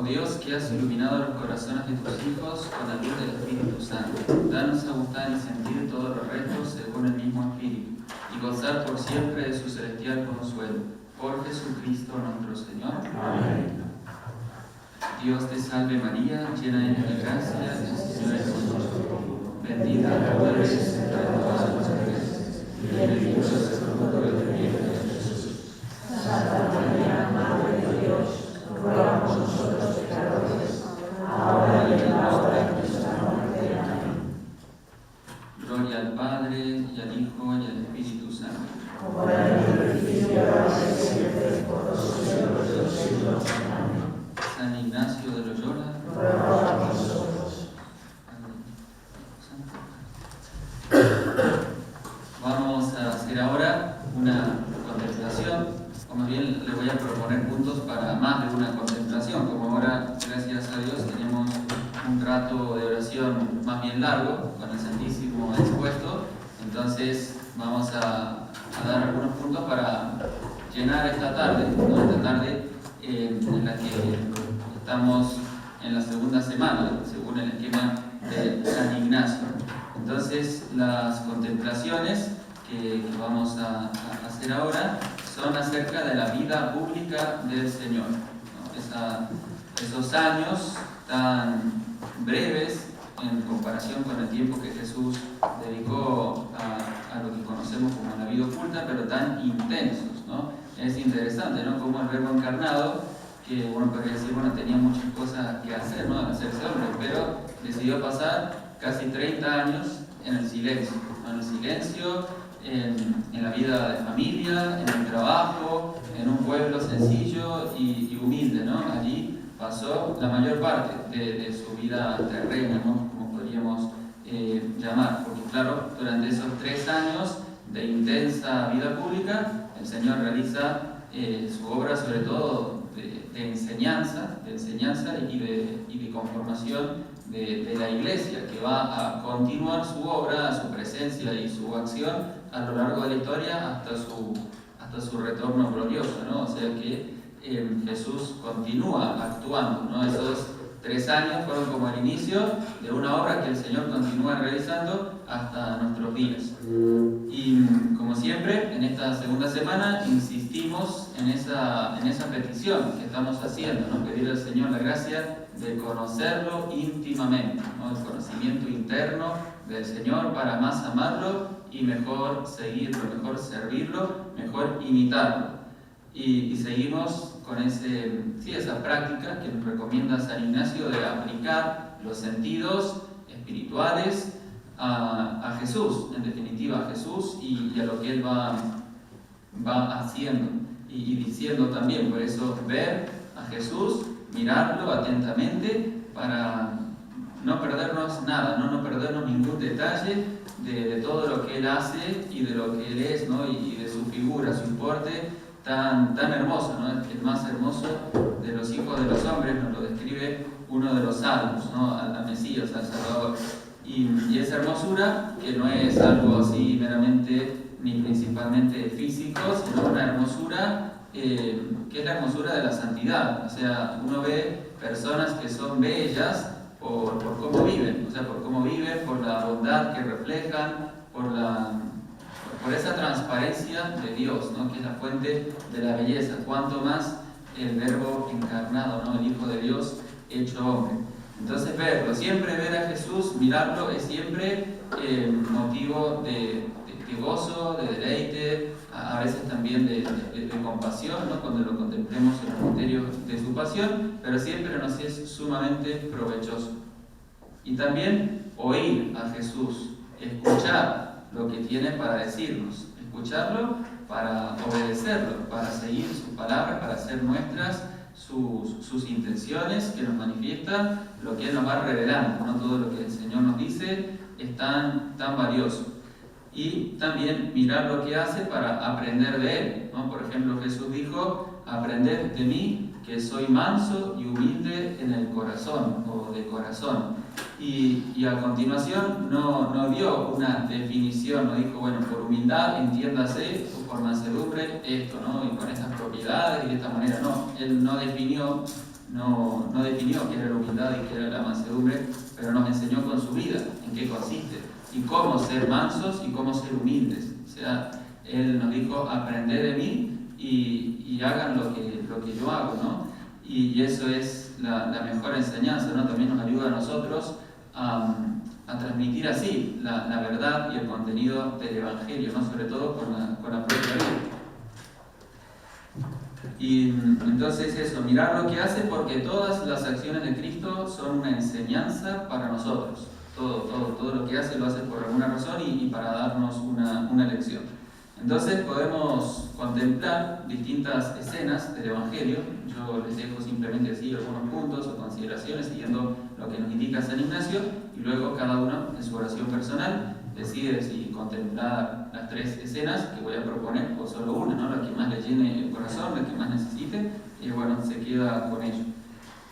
Oh Dios, que has iluminado los corazones de tus hijos con la luz del Espíritu Santo, danos a gustar y sentir todos los restos según el mismo Espíritu, y gozar por siempre de su celestial consuelo. Por Jesucristo nuestro Señor. Amén. Dios te salve María, llena eres de gracia, el Señor es contigo. Bendita tú eres entre todas las mujeres, y bendito es el fruto de tu vientre, Jesús. Santa María, Madre de Dios, ruega por nosotros pecadores, ahora y en la hora de nuestra muerte. Amén. Gloria al Padre, y al Hijo, y al Espíritu Santo. Como era en el principio, ahora y siempre, por los siglos de los siglos. Amén. San Ignacio de Loyola, Ruega por nosotros. Vamos a hacer ahora una contemplación, o más bien les voy a proponer puntos para más de una contemplación. Como ahora, gracias a Dios, tenemos un rato de oración más bien largo, con el Santísimo expuesto, entonces vamos a dar algunos puntos para llenar esta tarde, ¿no? Esta tarde en la que estamos en la segunda semana, según el esquema de San Ignacio. Entonces, las contemplaciones que vamos a hacer ahora son acerca de la vida pública del Señor, ¿no? Esos años tan breves en comparación con el tiempo que Jesús dedicó a lo que conocemos como la vida oculta, pero tan intensos, ¿no? Es interesante, ¿no? Como el Verbo encarnado, que uno podría decir, bueno, tenía muchas cosas que hacer, ¿no? Al hacerse hombre, pero decidió pasar casi 30 años en el silencio, ¿no? En el silencio, en la vida de familia, en el trabajo, en un pueblo sencillo y humilde, ¿no? Allí pasó la mayor parte de su vida terrena, ¿no? Como podríamos llamar, porque claro, durante esos 3 años de intensa vida pública, el Señor realiza su obra sobre todo de enseñanza y de conformación de la Iglesia, que va a continuar su obra, su presencia y su acción a lo largo de la historia hasta su retorno glorioso, ¿no? O sea que Jesús continúa actuando, ¿no? Esos 3 años fueron como el inicio de una obra que el Señor continúa realizando hasta nuestros días. Y como siempre, en esta segunda semana insistimos en esa petición que estamos haciendo, ¿no? Pedir al Señor la gracia de conocerlo íntimamente, ¿no? El conocimiento interno del Señor para más amarlo y mejor seguirlo, mejor servirlo, mejor imitarlo. Y seguimos con esa práctica que nos recomienda San Ignacio de aplicar los sentidos espirituales a Jesús, en definitiva a Jesús y a lo que Él va haciendo y diciendo también. Por eso ver a Jesús, mirarlo atentamente para no perdernos nada, no perdernos ningún detalle de todo lo que Él hace y de lo que Él es, ¿no? Y de su figura, su porte tan hermoso, ¿no? El más hermoso de los hijos de los hombres nos lo describe uno de los salmos, ¿no? Al Mesías, al Salvador. Y esa hermosura, que no es algo así meramente ni principalmente físico, sino una hermosura que es la hermosura de la santidad. O sea, uno ve personas que son bellas por cómo viven, o sea, por cómo viven, por la bondad que reflejan, por esa transparencia de Dios, ¿no? Que es la fuente de la belleza. Cuanto más el Verbo encarnado, ¿no? El Hijo de Dios hecho hombre. Entonces siempre ver a Jesús, mirarlo, es siempre motivo de gozo, de deleite, a veces también de compasión, ¿no? Cuando lo contemplemos en los misterios de su pasión, pero siempre nos es sumamente provechoso. Y también oír a Jesús, escuchar lo que tiene para decirnos, escucharlo para obedecerlo, para seguir sus palabras, para hacer nuestras sus intenciones que nos manifiestan, lo que Él nos va revelando, ¿no? Todo lo que el Señor nos dice es tan valioso. Y también mirar lo que hace para aprender de Él, ¿no? Por ejemplo, Jesús dijo: aprended de mí, que soy manso y humilde en el corazón, o de corazón. Y a continuación no dio una definición, no dijo, bueno, por humildad entiéndase, o por mansedumbre esto, ¿no? Y con estas propiedades y de esta manera, no. Él no definió no definió qué era la humildad y qué era la mansedumbre, pero nos enseñó con su vida en qué consiste y cómo ser mansos y cómo ser humildes. O sea, Él nos dijo, aprended de mí y hagan lo que yo hago, ¿no? Y eso es la mejor enseñanza, ¿no? También nos ayuda a nosotros a transmitir así la verdad y el contenido del Evangelio, ¿no? Sobre todo con la propia vida. Y entonces eso, mirar lo que hace, porque todas las acciones de Cristo son una enseñanza para nosotros. Todo lo que hace lo hace por alguna razón y para darnos una lección. Entonces podemos contemplar distintas escenas del Evangelio. Yo les dejo simplemente así algunos puntos o consideraciones siguiendo lo que nos indica San Ignacio, y luego cada uno en su oración personal decide si contemplar las 3 escenas que voy a proponer o solo una, ¿no? La que más le llene el corazón, la que más necesite, y bueno, se queda con ello.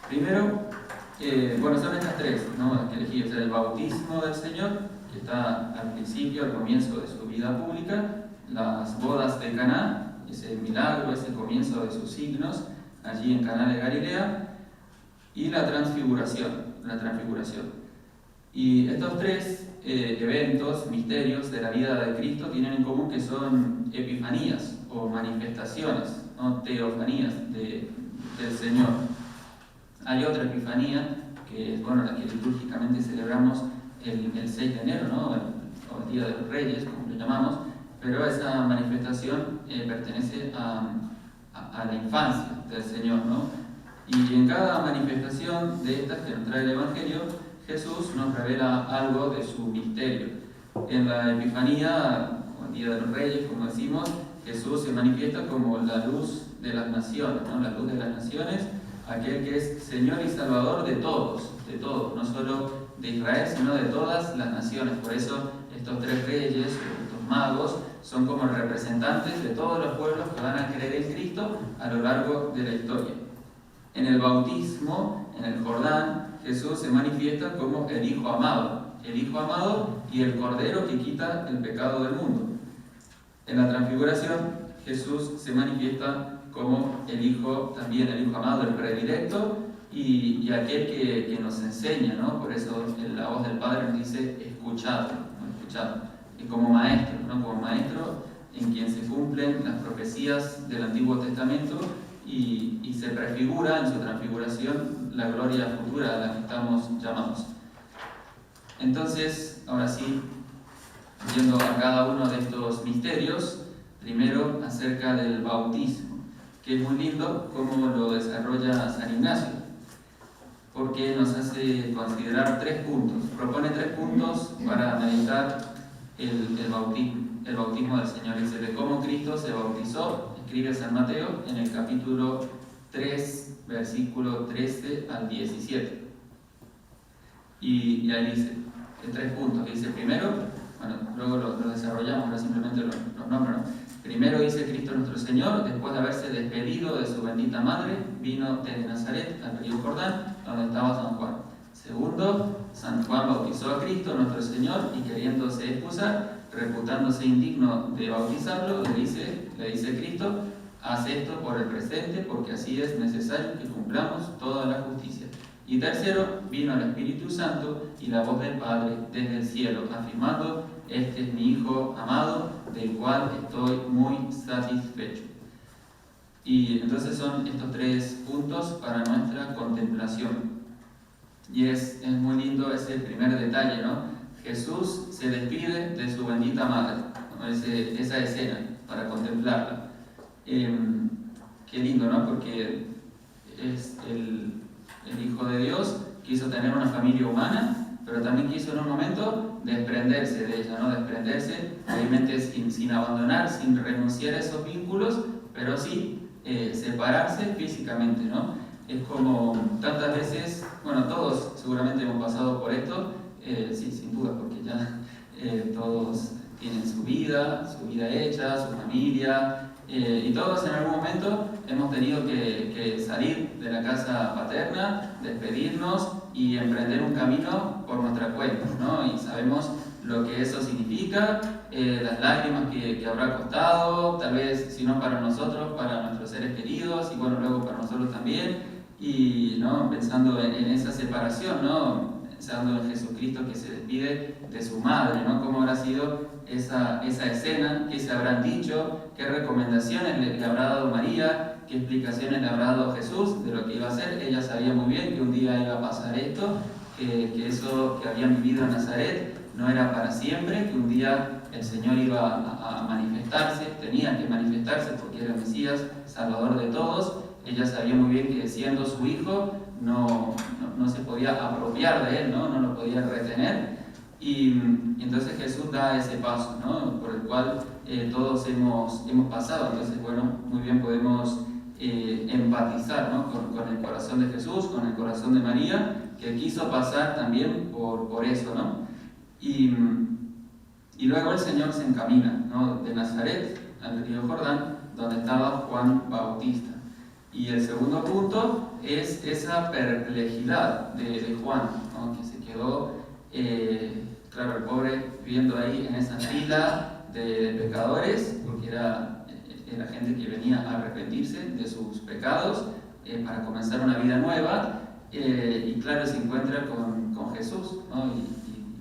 Primero, son estas 3, ¿no? Que elegí, o sea, el bautismo del Señor, que está al principio, al comienzo de su vida pública, las bodas de Caná, ese milagro, ese comienzo de sus signos allí en Caná de Galilea, y la transfiguración. Y estos 3 eventos, misterios de la vida de Cristo tienen en común que son epifanías o manifestaciones, no teofanías del Señor. Hay otra epifanía que es la que litúrgicamente celebramos el 6 de enero, ¿no? O el Día de los Reyes, como lo llamamos, pero esa manifestación pertenece a la infancia del Señor, ¿no? Y en cada manifestación de estas que nos trae el Evangelio, Jesús nos revela algo de su misterio. En la Epifanía, o el Día de los Reyes, como decimos, Jesús se manifiesta como la luz de las naciones, ¿no? La luz de las naciones, aquel que es Señor y Salvador de todos, no solo de Israel, sino de todas las naciones. Por eso estos 3 reyes, estos magos, son como representantes de todos los pueblos que van a creer en Cristo a lo largo de la historia. En el bautismo, en el Jordán, Jesús se manifiesta como el Hijo amado y el Cordero que quita el pecado del mundo. En la transfiguración, Jesús se manifiesta como el Hijo amado, el predilecto y aquel que nos enseña, ¿no? Por eso la voz del Padre nos dice escuchad, y como maestro, ¿no? Como maestro en quien se cumplen las profecías del Antiguo Testamento y se prefigura en su transfiguración la gloria futura a la que estamos llamados. Entonces, ahora sí, viendo a cada uno de estos misterios, primero acerca del bautismo, que es muy lindo cómo lo desarrolla San Ignacio, porque nos hace considerar 3 puntos, propone 3 puntos para meditar el bautismo del Señor. Dice de cómo Cristo se bautizó, escribe San Mateo en el capítulo 3, versículo 13 al 17. Y ahí dice, en 3 puntos, dice primero, luego lo desarrollamos, ahora simplemente los nombro, ¿no? Primero dice Cristo nuestro Señor, después de haberse despedido de su bendita madre, vino desde Nazaret al río Jordán, donde estaba San Juan. Segundo, San Juan bautizó a Cristo nuestro Señor y queriéndose excusar, reputándose indigno de bautizarlo, le dice Cristo, haz esto por el presente, porque así es necesario que cumplamos toda la justicia. Y tercero, vino el Espíritu Santo y la voz del Padre desde el cielo, afirmando, este es mi Hijo amado, del cual estoy muy satisfecho. Y entonces son estos 3 puntos para nuestra contemplación. Y es muy lindo ese primer detalle, ¿no? Jesús se despide de su bendita madre, ¿no? Esa escena para contemplarla. Qué lindo, ¿no? Porque es el Hijo de Dios, quiso tener una familia humana, pero también quiso en un momento desprenderse de ella, ¿no? Desprenderse, obviamente sin abandonar, sin renunciar a esos vínculos, pero sí separarse físicamente, ¿no? Es como tantas veces, todos seguramente hemos pasado por esto, sí, sin duda, porque ya todos tienen su vida hecha, su familia, y todos en algún momento hemos tenido que salir de la casa paterna, despedirnos y emprender un camino por nuestra cuenta, ¿no? Y sabemos lo que eso significa, las lágrimas que habrá costado, tal vez si no para nosotros, para nuestros seres queridos y luego para nosotros también. Y ¿no? Pensando en esa separación, ¿no? Pensando en Jesucristo que se despide de su madre, ¿no? ¿Cómo habrá sido esa escena? ¿Qué se habrán dicho? ¿Qué recomendaciones le habrá dado María? ¿Qué explicaciones le habrá dado Jesús de lo que iba a hacer? Ella sabía muy bien que un día iba a pasar esto, que eso que habían vivido en Nazaret no era para siempre, que un día el Señor iba a manifestarse, tenía que manifestarse porque era el Mesías, Salvador de todos. Ella sabía muy bien que siendo su hijo no se podía apropiar de él, no lo podía retener. Y entonces Jesús da ese paso, ¿no? Por el cual todos hemos pasado. Entonces, bueno, muy bien podemos empatizar, ¿no? con el corazón de Jesús, con el corazón de María, que quiso pasar también por eso, ¿no? Y luego el Señor se encamina, ¿no? De Nazaret al río Jordán, donde estaba Juan Bautista. Y el segundo punto es esa perplejidad de Juan, ¿no? Que se quedó, claro, el pobre viviendo ahí en esa fila de pecadores, porque era gente que venía a arrepentirse de sus pecados para comenzar una vida nueva, y claro, se encuentra con Jesús, ¿no?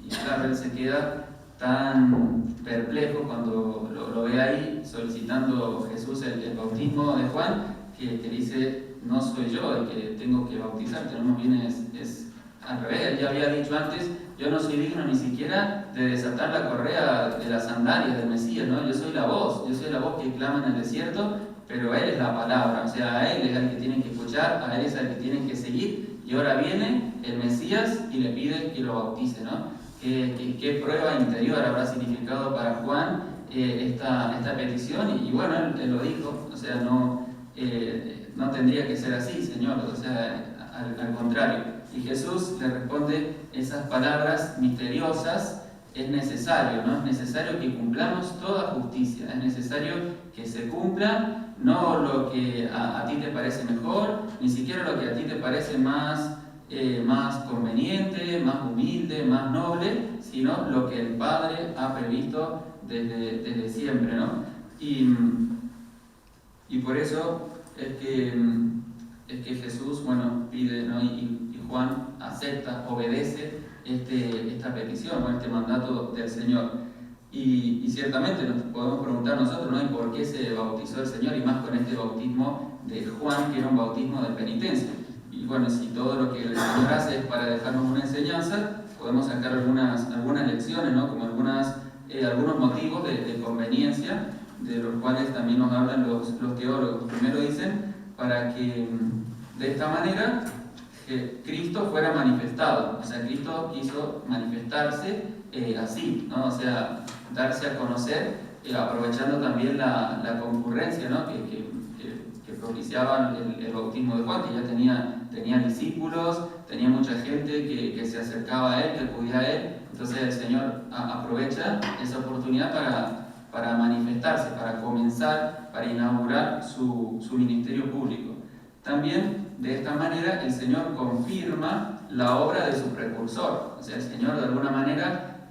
Y claro, él se queda tan perplejo cuando lo ve ahí solicitando Jesús el bautismo de Juan, que dice: no soy yo el que tengo que bautizarte, no nos viene, es al revés. Él ya había dicho antes: yo no soy digno ni siquiera de desatar la correa de las sandalias del Mesías, ¿no? Yo soy la voz que clama en el desierto, pero Él es la palabra, o sea, a Él es el que tienen que escuchar, a Él es el que tienen que seguir, y ahora viene el Mesías y le pide que lo bautice, ¿no? ¿Qué prueba interior habrá significado para Juan esta petición? Y bueno, él lo dijo, o sea, no tendría que ser así, Señor, o sea, al contrario. Y Jesús le responde esas palabras misteriosas: es necesario, ¿no? Es necesario que cumplamos toda justicia, es necesario que se cumpla no lo que a ti te parece mejor, ni siquiera lo que a ti te parece más conveniente, más humilde, más noble, sino lo que el Padre ha previsto desde siempre, ¿no? Y por eso es que Jesús, bueno, pide, ¿no? Y Juan acepta, obedece esta petición, ¿no? Este mandato del Señor. Y ciertamente nos podemos preguntar nosotros, ¿no? ¿Y por qué se bautizó el Señor? Y más con este bautismo de Juan, que era un bautismo de penitencia. Y bueno, si todo lo que el Señor hace es para dejarnos una enseñanza, podemos sacar algunas lecciones, ¿no? Como algunos motivos de conveniencia, de los cuales también nos hablan los teólogos. Primero dicen, para que de esta manera Cristo fuera manifestado. O sea, Cristo quiso manifestarse así, ¿no? O sea, darse a conocer, aprovechando también la concurrencia, ¿no? que propiciaba el bautismo de Juan, que ya tenía discípulos, tenía mucha gente que se acercaba a él, que acudía a él. Entonces el Señor aprovecha esa oportunidad para manifestarse, para comenzar, para inaugurar su ministerio público. También de esta manera el Señor confirma la obra de su precursor. O sea, el Señor de alguna manera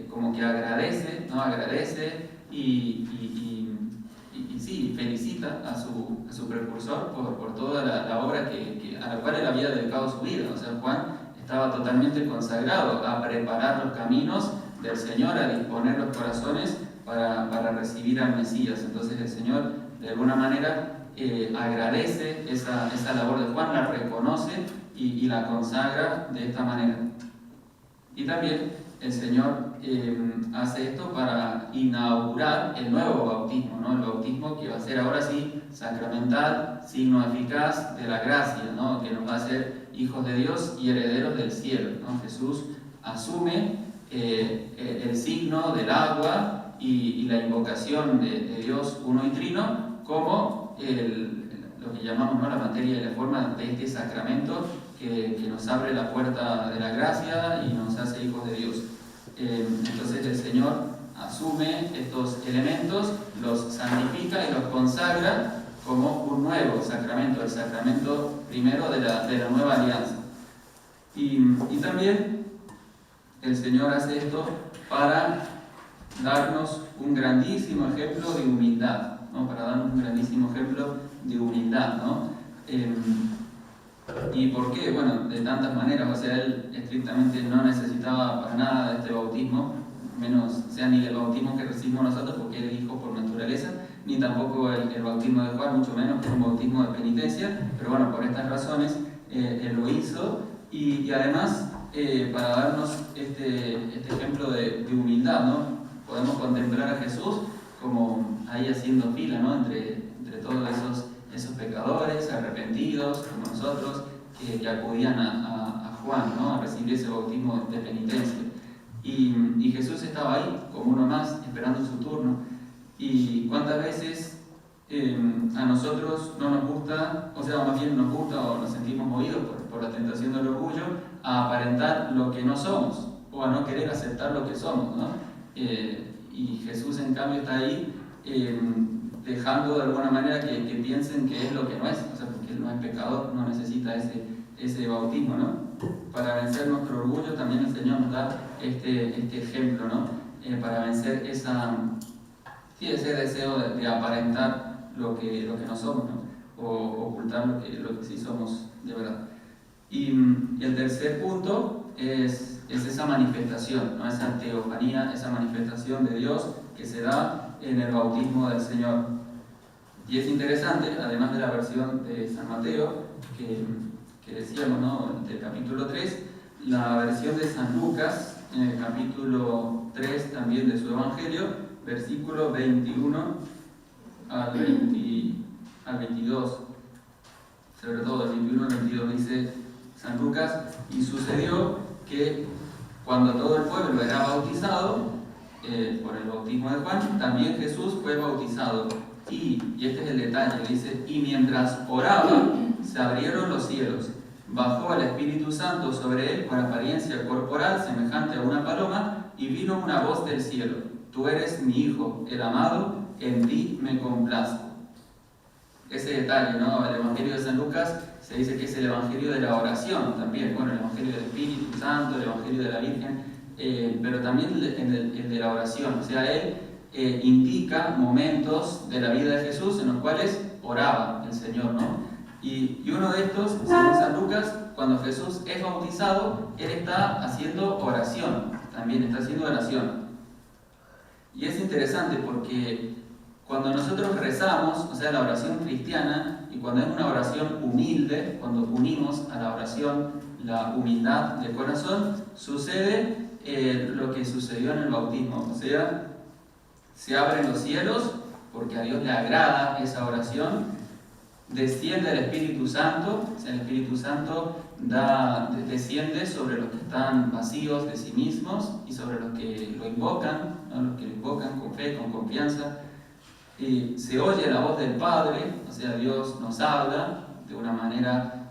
como que agradece, ¿no? Agradece y sí, felicita a su precursor por toda la obra a la cual él había dedicado su vida. O sea, Juan estaba totalmente consagrado a preparar los caminos del Señor, a disponer los corazones para recibir al Mesías. Entonces el Señor de alguna manera agradece esa labor de Juan, la reconoce y la consagra de esta manera. Y también el Señor hace esto para inaugurar el nuevo bautismo, ¿no? El bautismo que va a ser ahora sí sacramental, signo eficaz de la gracia, ¿no? Que nos va a hacer hijos de Dios y herederos del cielo, ¿no? Jesús asume el signo del agua y la invocación de Dios uno y trino como lo que llamamos, ¿no? La materia y la forma de este sacramento que nos abre la puerta de la gracia y nos hace hijos de Dios. Entonces el Señor asume estos elementos, los santifica y los consagra como un nuevo sacramento, el sacramento primero de la nueva alianza. Y también el Señor hace esto para darnos un grandísimo ejemplo de humildad, ¿no? Para darnos un grandísimo ejemplo de humildad, ¿no? ¿Y por qué? Bueno, de tantas maneras, o sea, él estrictamente no necesitaba para nada de este bautismo, menos, o sea, ni el bautismo que recibimos nosotros, porque él es hijo por naturaleza, ni tampoco el bautismo de Juan, mucho menos que es un bautismo de penitencia, pero bueno, por estas razones él lo hizo, y además, para darnos este ejemplo de humildad, ¿no? Podemos contemplar a Jesús como ahí haciendo fila, ¿no? Entre todos esos pecadores arrepentidos, como nosotros, que acudían a Juan, ¿no? A recibir ese bautismo de penitencia. Y Jesús estaba ahí, como uno más, esperando su turno. Y cuántas veces a nosotros no nos gusta, o sea, más bien nos gusta o nos sentimos movidos por la tentación del orgullo, a aparentar lo que no somos, o a no querer aceptar lo que somos, ¿no? Y Jesús, en cambio, está ahí dejando de alguna manera que piensen que es lo que no es, o sea, porque él no es pecador, no necesita ese bautismo, ¿no? Para vencer nuestro orgullo también el Señor nos da este ejemplo, ¿no? Para vencer ese deseo de aparentar lo que no somos, ¿no? O ocultar lo que sí somos de verdad. Y el tercer punto es esa manifestación, ¿no? Esa teofanía, esa manifestación de Dios que se da en el bautismo del Señor. Y es interesante, además de la versión de San Mateo, que decíamos, ¿no? Del capítulo 3, la versión de San Lucas, en el capítulo 3 también de su Evangelio, versículo 21 al 22, sobre todo el 21 al 22 dice San Lucas: y sucedió que cuando todo el pueblo era bautizado por el bautismo de Juan, también Jesús fue bautizado. Y este es el detalle, dice: y mientras oraba, se abrieron los cielos, bajó el Espíritu Santo sobre él con apariencia corporal semejante a una paloma, y vino una voz del cielo: tú eres mi Hijo, el amado, en ti me complazco. Ese detalle, ¿no? El Evangelio de San Lucas se dice que es el Evangelio de la oración también, bueno, el Evangelio del Espíritu Santo, el Evangelio de la Virgen, pero también el de la oración, o sea, él indica momentos de la vida de Jesús en los cuales oraba el Señor, ¿no? Y uno de estos, según San Lucas, cuando Jesús es bautizado, él está haciendo oración, también está haciendo oración. Y es interesante porque cuando nosotros rezamos, o sea, la oración cristiana, y cuando es una oración humilde, cuando unimos a la oración la humildad del corazón, sucede lo que sucedió en el bautismo, o sea, se abren los cielos porque a Dios le agrada esa oración, desciende el Espíritu Santo, o sea, el Espíritu Santo desciende sobre los que están vacíos de sí mismos y sobre los que lo invocan, ¿no? Los que lo invocan con fe, con confianza. Y se oye la voz del Padre, o sea, Dios nos habla de una manera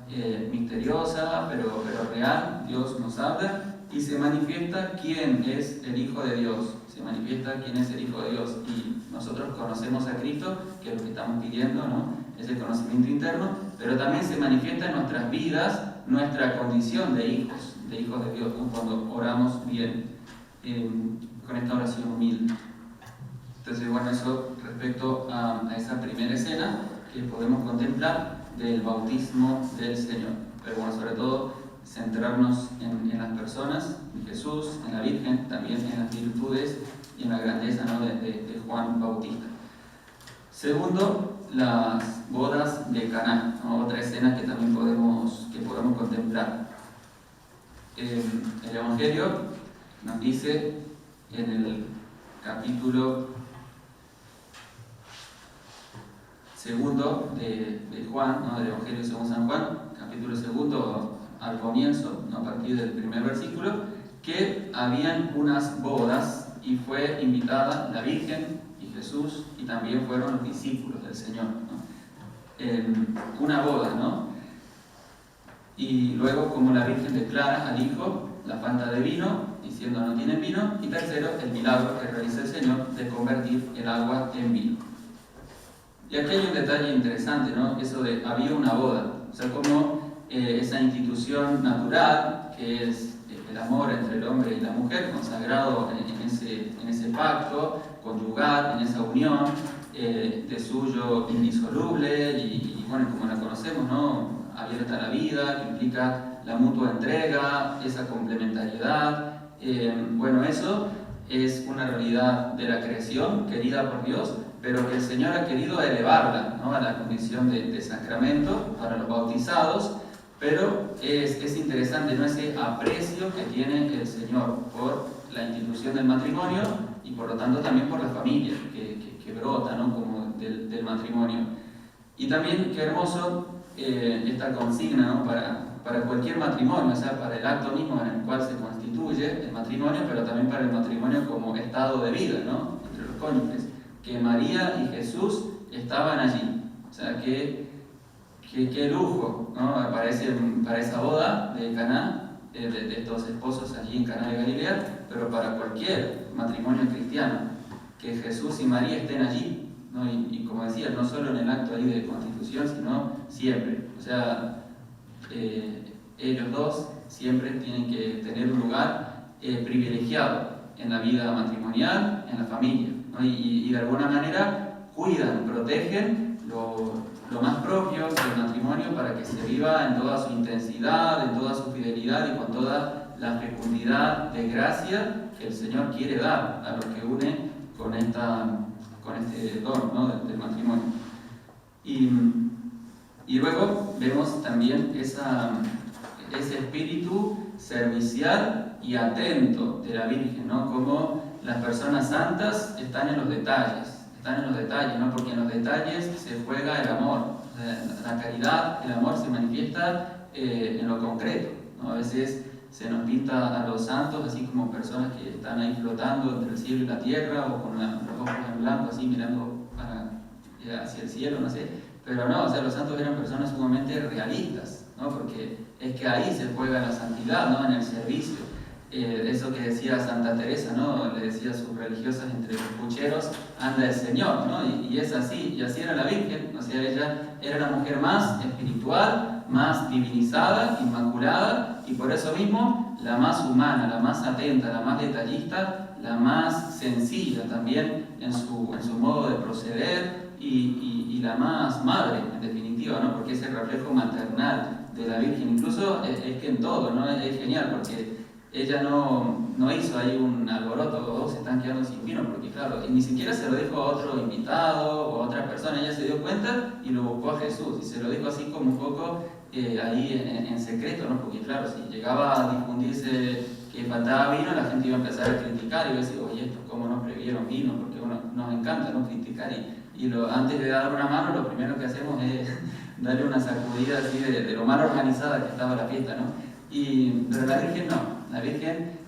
misteriosa, pero real. Dios nos habla y se manifiesta quién es el Hijo de Dios, se manifiesta quién es el Hijo de Dios, y nosotros conocemos a Cristo, que es lo que estamos pidiendo, ¿no? Es el conocimiento interno, pero también se manifiesta en nuestras vidas nuestra condición de hijos de Dios, ¿no? Cuando oramos bien, con esta oración humilde. Entonces, bueno, eso respecto a esa primera escena que podemos contemplar del bautismo del Señor. Pero bueno, sobre todo centrarnos en las personas, en Jesús, en la Virgen, también en las virtudes y en la grandeza, ¿no? de Juan Bautista. Segundo, las bodas de Caná, ¿no? Otra escena que también podemos contemplar. El Evangelio nos dice en el capítulo segundo de Juan, ¿no? Del Evangelio según San Juan, capítulo segundo, al comienzo, ¿no? A partir del primer versículo, que habían unas bodas y fue invitada la Virgen y Jesús, y también fueron los discípulos del Señor, ¿no? Una boda, ¿no? Y luego, como la Virgen declara al Hijo la falta de vino, diciendo no tienen vino, y tercero, el milagro que realiza el Señor de convertir el agua en vino. Y aquí hay un detalle interesante, ¿no? Eso de había una boda, o sea, como esa institución natural, que es el amor entre el hombre y la mujer, consagrado en ese pacto conyugal, en esa unión de suyo indisoluble, y bueno, como la conocemos, ¿no? abierta a la vida, que implica la mutua entrega, esa complementariedad. Bueno, eso es una realidad de la creación querida por Dios, pero que el Señor ha querido elevarla, ¿no?, a la condición de sacramento para los bautizados. Pero es interesante, ¿no?, ese aprecio que tiene el Señor por la institución del matrimonio y por lo tanto también por la familia que brota, ¿no?, como del matrimonio. Y también qué hermoso esta consigna, ¿no?, para cualquier matrimonio, o sea, para el acto mismo en el cual se constituye el matrimonio, pero también para el matrimonio como estado de vida, ¿no?, entre los cónyuges, que María y Jesús estaban allí. O sea, qué lujo, ¿no?, para esa boda de Caná, de estos esposos allí en Caná de Galilea, pero para cualquier matrimonio cristiano, que Jesús y María estén allí, ¿no? Y como decía, no solo en el acto ahí de constitución, sino siempre. O sea, ellos dos siempre tienen que tener un lugar privilegiado en la vida matrimonial, en la familia, ¿no? Y de alguna manera cuidan, protegen lo más propio del matrimonio para que se viva en toda su intensidad, en toda su fidelidad y con toda la fecundidad de gracia que el Señor quiere dar a los que une con este don, ¿no?, del matrimonio. Y luego vemos también ese espíritu servicial y atento de la Virgen, ¿no?, como las personas santas están en los detalles, ¿no?, porque en los detalles se juega el amor. La caridad, el amor se manifiesta en lo concreto, ¿no? A veces se nos pinta a los santos así como personas que están ahí flotando entre el cielo y la tierra, o con los ojos en blanco así mirando hacia el cielo, no sé. Pero no, o sea, los santos eran personas sumamente realistas, ¿no?, porque es que ahí se juega la santidad, ¿no?, en el servicio. Eso que decía Santa Teresa, ¿no?, le decía a sus religiosas: entre los pucheros anda el Señor, ¿no? Y es así, y así era la Virgen. O sea, ella era la mujer más espiritual, más divinizada, inmaculada, y por eso mismo la más humana, la más atenta, la más detallista, la más sencilla también en su modo de proceder, y la más madre, en definitiva, ¿no?, porque ese reflejo maternal de la Virgen, incluso es que en todo, ¿no?, es genial, porque ella no hizo ahí un alboroto: se están quedando sin vino, porque claro, ni siquiera se lo dijo a otro invitado o a otra persona. Ella se dio cuenta y lo buscó a Jesús, y se lo dijo así como un poco ahí en secreto, ¿no?, porque claro, si llegaba a difundirse que faltaba vino, la gente iba a empezar a criticar y iba a decir: oye, esto cómo no previeron vino, porque nos encanta, ¿no?, criticar, y antes de dar una mano, lo primero que hacemos es darle una sacudida así de lo mal organizada que estaba la fiesta, ¿no? Pero la Virgen no. La Virgen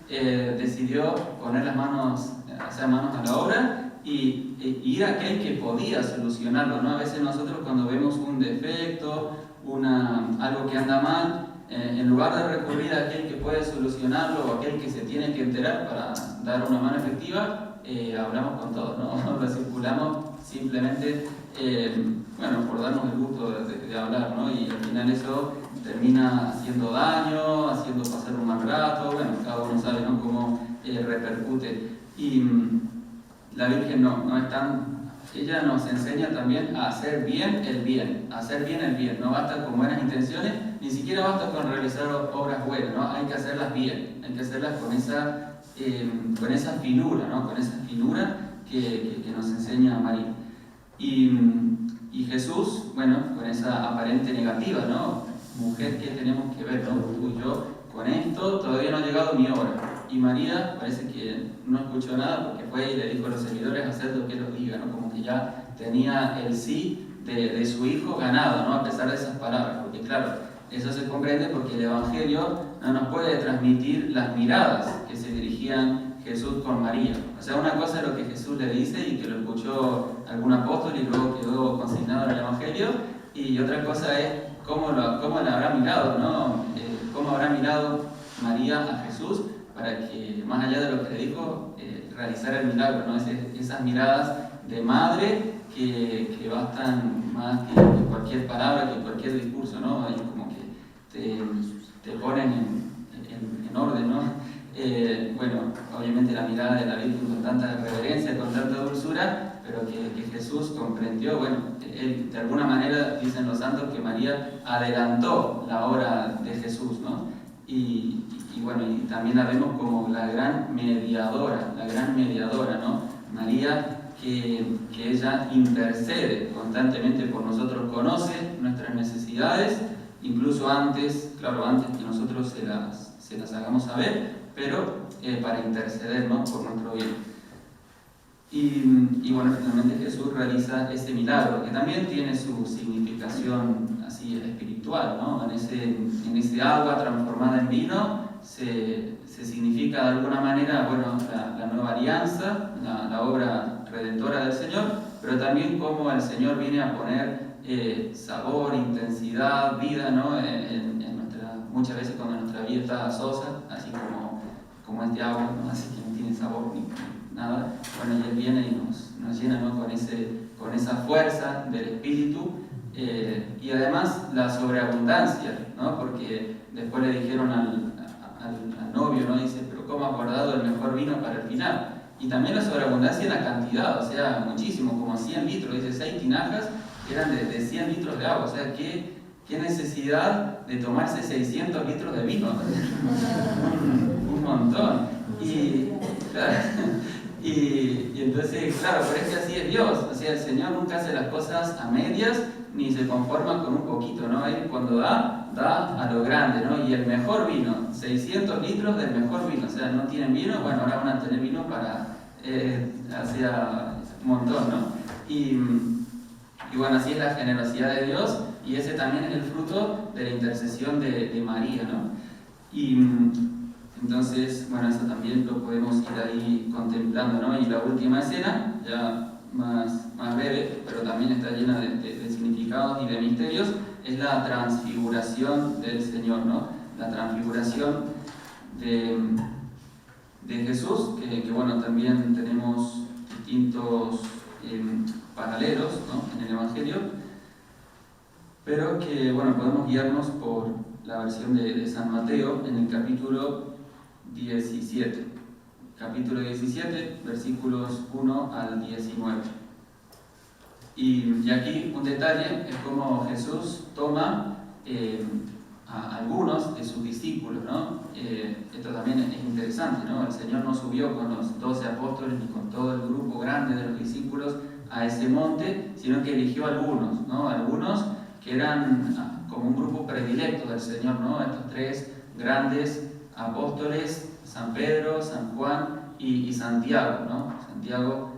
decidió poner las manos, hacer manos a la obra y ir a aquel que podía solucionarlo, ¿no? A veces nosotros, cuando vemos un defecto, algo que anda mal, en lugar de recurrir a aquel que puede solucionarlo o aquel que se tiene que enterar para dar una mano efectiva, hablamos con todos, ¿no? Lo circulamos simplemente, por darnos el gusto de hablar, ¿no? Y al final eso termina haciendo daño, haciendo pasar un mal rato. Bueno, cada uno sabe, ¿no?, cómo repercute. Y la Virgen no es tan... Ella nos enseña también a hacer bien el bien, no basta con buenas intenciones, ni siquiera basta con realizar obras buenas, ¿no? Hay que hacerlas bien, hay que hacerlas con esa finura, ¿no?, con esa finura que nos enseña María. Y Jesús, con esa aparente negativa, ¿no? Mujer, ¿qué tenemos que ver, ¿no?, tú y yo con esto? Todavía no ha llegado mi hora. Y María parece que no escuchó nada, porque fue y le dijo a los seguidores: haced lo que él os diga, ¿no? Como que ya tenía el sí de su hijo ganado, ¿no?, a pesar de esas palabras. Porque claro, eso se comprende porque el Evangelio no nos puede transmitir las miradas que se dirigían Jesús con María. O sea, una cosa es lo que Jesús le dice y que lo escuchó algún apóstol y luego quedó consignado en el Evangelio, y otra cosa es cómo la habrá mirado, ¿no? Cómo habrá mirado María a Jesús para que, más allá de lo que le dijo, realizara el milagro, ¿no? Esas miradas de madre que bastan más que cualquier palabra, que cualquier discurso, ¿no? Ahí como que te ponen en orden, ¿no? Bueno, obviamente la mirada de la Virgen con tanta reverencia, con tanta dulzura, pero que Jesús comprendió, bueno, él, de alguna manera dicen los santos que María adelantó la hora de Jesús, ¿no? Y bueno, y también la vemos como la gran mediadora, ¿no? María que ella intercede constantemente por nosotros, conoce nuestras necesidades, incluso antes, claro, antes que nosotros se las hagamos saber, pero para interceder, ¿no? Por nuestro bien. Y bueno, finalmente Jesús realiza ese milagro, que también tiene su significación así espiritual, ¿no? En ese agua transformada en vino se significa de alguna manera, bueno, la nueva alianza, la obra redentora del Señor, pero también cómo el Señor viene a poner sabor, intensidad, vida, ¿no? Muchas veces cuando nuestra vida está sosa, así como este agua, ¿no? Así que no tiene sabor ni nada, bueno, y Él viene y nos llena, ¿no? con esa fuerza del Espíritu, y además la sobreabundancia, ¿no? Porque después le dijeron al novio, ¿no? Dice, pero ¿cómo has guardado el mejor vino para el final? Y también la sobreabundancia en la cantidad, o sea, muchísimo, como 100 litros, dice 6 tinajas eran de 100 litros de agua, o sea, ¿qué necesidad de tomarse 600 litros de vino? un montón. Y entonces, claro, pero es que así es Dios, o sea, el Señor nunca hace las cosas a medias, ni se conforma con un poquito, ¿no? Él cuando da a lo grande, ¿no? Y el mejor vino, 600 litros del mejor vino, o sea, no tienen vino, bueno, ahora van a tener vino para, hacer un montón, ¿no? Y bueno, así es la generosidad de Dios, y ese también es el fruto de la intercesión de María, ¿no? Y entonces, bueno, eso también lo podemos ir ahí contemplando, ¿no? Y la última escena, ya más breve, pero también está llena de significados y de misterios, es la transfiguración del Señor, ¿no? La transfiguración de Jesús, que bueno, también tenemos distintos paralelos, ¿no? En el Evangelio, pero que, bueno, podemos guiarnos por la versión de San Mateo en el capítulo 17. Capítulo 17, versículos 1 al 19. Y aquí un detalle es cómo Jesús toma a algunos de sus discípulos, ¿no? Esto también es interesante, ¿no? El Señor no subió con los 12 apóstoles ni con todo el grupo grande de los discípulos a ese monte, sino que eligió a algunos, ¿no? Algunos que eran como un grupo predilecto del Señor, ¿no? Estos 3 grandes apóstoles, San Pedro, San Juan y Santiago, ¿no? Santiago,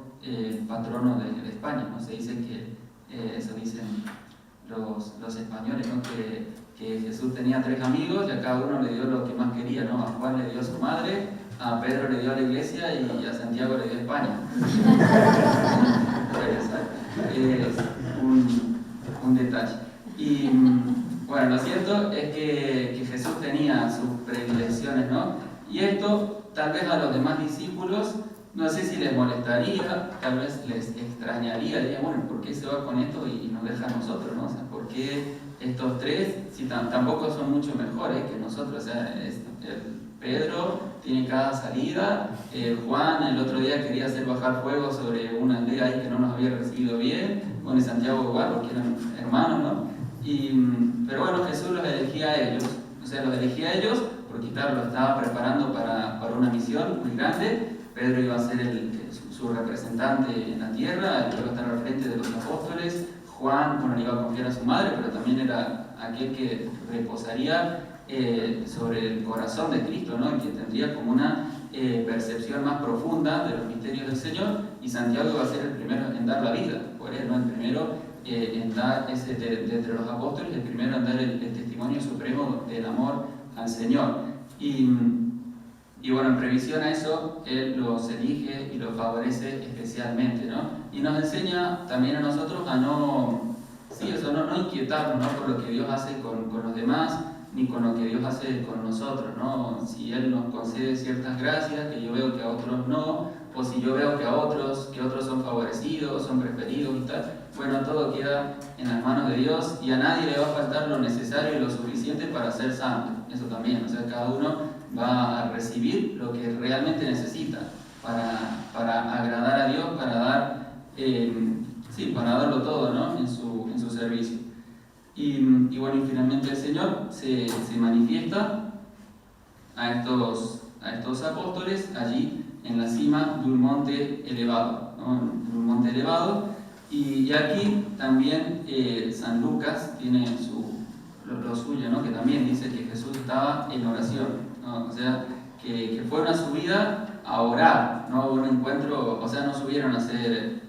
patrono de España, ¿no? Se dice que, eso dicen los españoles, ¿no? Que Jesús tenía 3 amigos y a cada uno le dio lo que más quería, ¿no? A Juan le dio a su madre, a Pedro le dio a la iglesia y a Santiago le dio a España. Es un detalle. Y bueno, lo cierto es que Jesús tenía sus predilecciones, ¿no? Y esto tal vez a los demás discípulos, no sé si les molestaría, tal vez les extrañaría, dirían, bueno, ¿por qué se va con esto y nos deja a nosotros, ¿no? O sea, ¿por qué estos 3 si tampoco son mucho mejores que nosotros? O sea, Pedro tiene cada salida, Juan el otro día quería hacer bajar fuego sobre una aldea ahí que no nos había recibido bien, bueno, y Santiago igual, porque eran hermanos, ¿no? Pero bueno, Jesús los elegía a ellos, o sea, los elegía a ellos porque, claro, los estaba preparando para una misión muy grande. Pedro iba a ser su representante en la tierra, iba a estar al frente de los apóstoles. Juan, bueno, le iba a confiar a su madre, pero también era aquel que reposaría sobre el corazón de Cristo, ¿no? Y que tendría como una percepción más profunda de los misterios del Señor. Y Santiago iba a ser el primero en dar la vida por él, ¿no? El primero en dar, de entre los apóstoles, el primero en dar el testimonio supremo del amor al Señor. Y bueno, en previsión a eso, Él los elige y los favorece especialmente, ¿no? Y nos enseña también a nosotros a no inquietarnos, ¿no? Por lo que Dios hace con los demás, ni con lo que Dios hace con nosotros, ¿no? Si Él nos concede ciertas gracias que yo veo que a otros no, o si yo veo que otros son favorecidos, son preferidos y tal, bueno, todo queda en las manos de Dios y a nadie le va a faltar lo necesario y lo suficiente para ser santo. Eso también, o sea, cada uno va a recibir lo que realmente necesita para agradar a Dios, para darlo todo, ¿no? en su servicio. Y bueno, y finalmente el Señor se manifiesta a estos apóstoles allí en la cima de un monte elevado, ¿no? En un monte elevado. Y aquí también San Lucas tiene lo suyo, ¿no? Que también dice que Jesús estaba en oración, ¿no? O sea, que fue una subida a orar, no un encuentro, o sea, no subieron a hacer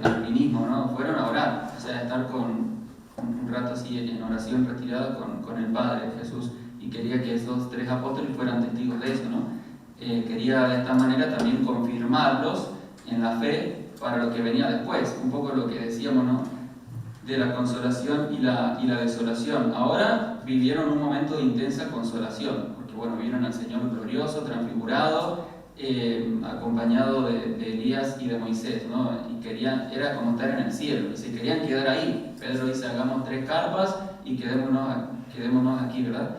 alpinismo, ¿no? Fueron a orar, o sea, a estar un rato así en oración retirado con el Padre Jesús, y quería que esos 3 apóstoles fueran testigos de eso, ¿no? Quería de esta manera también confirmarlos en la fe para lo que venía después, un poco lo que decíamos, ¿no? De la consolación y la desolación. Ahora vivieron un momento de intensa consolación, porque bueno, vieron al Señor glorioso, transfigurado, acompañado de Elías y de Moisés, ¿no? Y era como estar en el cielo, y se querían quedar ahí. Pedro dice, hagamos 3 carpas y quedémonos aquí, ¿verdad?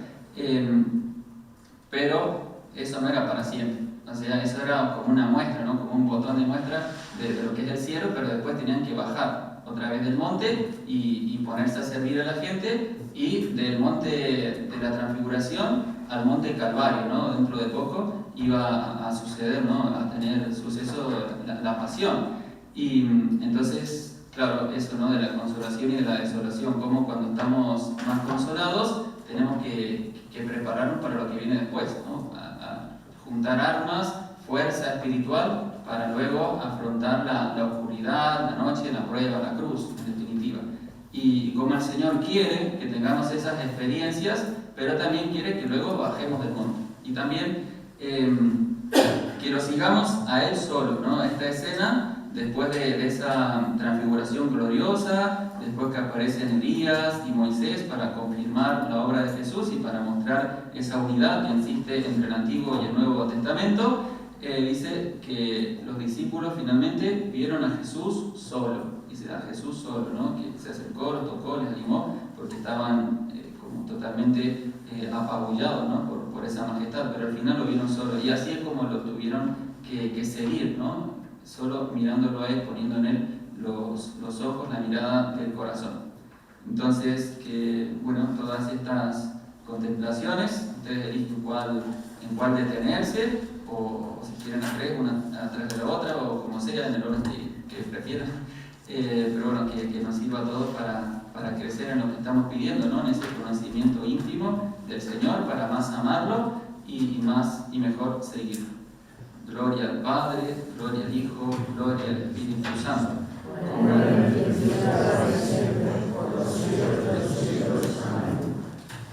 Pero eso no era para siempre, o sea, eso era como una muestra, ¿no? Como un botón de muestra de lo que es el cielo, pero después tenían que bajar otra vez del monte y ponerse a servir a la gente, y del monte de la transfiguración al monte Calvario, ¿no? Dentro de poco iba a suceder, ¿no? A tener suceso la pasión. Y entonces, claro, eso, ¿no? De la consolación y de la desolación, como cuando estamos más consolados tenemos que prepararnos para lo que viene después, ¿no? A juntar armas, fuerza espiritual, para luego afrontar la oscuridad, la noche, la prueba, la cruz, en definitiva. Y como el Señor quiere que tengamos esas experiencias, pero también quiere que luego bajemos del monte. Y también que lo sigamos a Él solo, ¿no? Esta escena, después de esa transfiguración gloriosa, después que aparecen Elías y Moisés para confirmar la obra de Jesús y para mostrar esa unidad que existe entre el Antiguo y el Nuevo Testamento, dice que los discípulos finalmente vieron a Jesús solo. Dice a Jesús solo, ¿no? Que se acercó, los tocó, les animó, porque estaban como totalmente apabullados, ¿no? por esa majestad, pero al final lo vieron solo. Y así es como lo tuvieron que seguir, ¿no? Solo mirándolo a Él, poniendo en Él los ojos, la mirada del corazón. Entonces, bueno, todas estas contemplaciones, ustedes eligen en cuál detenerse, o si quieren las 3, una atrás de la otra, o como sea, en el orden que prefieran. Pero bueno, que nos sirva a todos para crecer en lo que estamos pidiendo, ¿no? En ese conocimiento íntimo del Señor, para más amarlo y mejor seguirlo. Gloria al Padre, gloria al Hijo, gloria al Espíritu Santo.